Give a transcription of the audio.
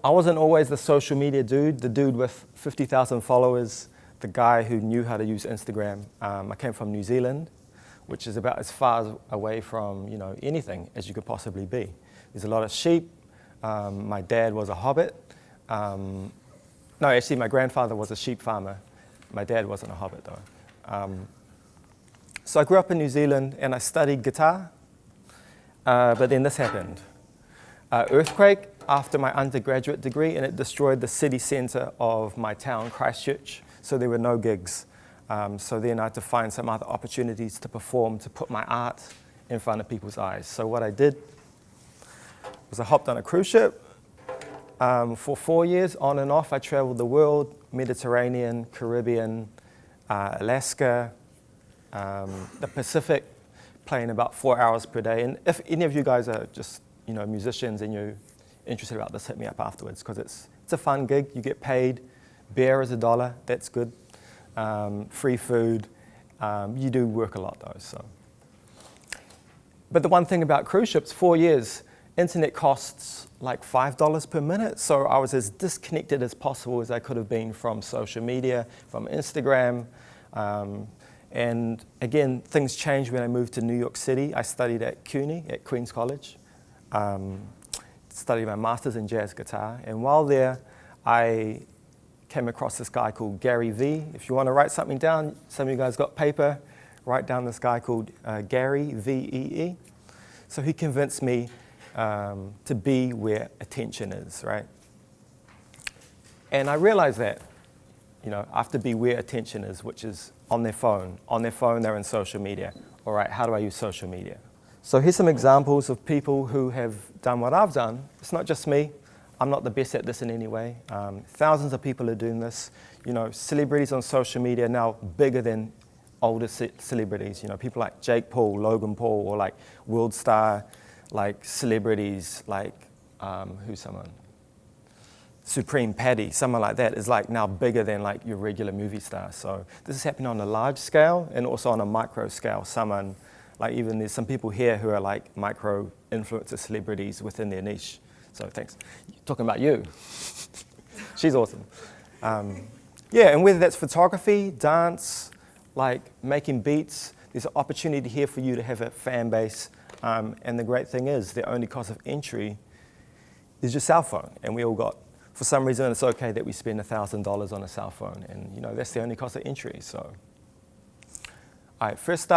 I wasn't always the social media dude, the dude with 50,000 followers, the guy who knew how to use Instagram. I came from New Zealand, which is about as far away from anything as you could possibly be. There's a lot of sheep. My dad was a hobbit. No, actually, my grandfather was a sheep farmer. My dad wasn't a hobbit, though. So I grew up in New Zealand, and I studied guitar, but then this happened. Earthquake after my undergraduate degree, and it destroyed the city centre of my town, Christchurch, so there were no gigs. So then I had to find some other opportunities to perform, to put my art in front of people's eyes. So what I did was I hopped on a cruise ship. For 4 years, on and off, I traveled the world, Mediterranean, Caribbean, Alaska, the Pacific, playing about 4 hours per day. And if any of you guys are just musicians and you're interested about this, hit me up afterwards, because it's a fun gig. You get paid. Beer is $1. That's good. Free food. You do work a lot, though. So. But the one thing about cruise ships, 4 years, internet costs like $5 per minute. So I was as disconnected as possible as I could have been from social media, from Instagram. And again, things changed when I moved to New York City. I studied at CUNY, at Queens College. Studied my master's in jazz guitar. And while there, I came across this guy called Gary V. If you want to write something down, some of you guys got paper, write down this guy called Gary, V-E-E. So he convinced me to be where attention is, right? And I realized that, I have to be where attention is, which is on their phone. On their phone, they're in social media. All right, how do I use social media? So here's some examples of people who have done what I've done. It's not just me. I'm not the best at this in any way. Thousands of people are doing this. Celebrities on social media are now bigger than older celebrities. People like Jake Paul, Logan Paul, or like world star, like celebrities, like who's someone? Supreme Patty, someone like that is like now bigger than like your regular movie star. So this is happening on a large scale and also on a micro scale. Someone, like even there's some people here who are like micro influencer celebrities within their niche. So thanks. Talking about you. She's awesome. Yeah, and whether that's photography, dance, like making beats, there's an opportunity here for you to have a fan base. And the great thing is the only cost of entry is your cell phone. And we all got, for some reason, it's okay that we spend $1,000 on a cell phone. And that's the only cost of entry. So, all right, first start.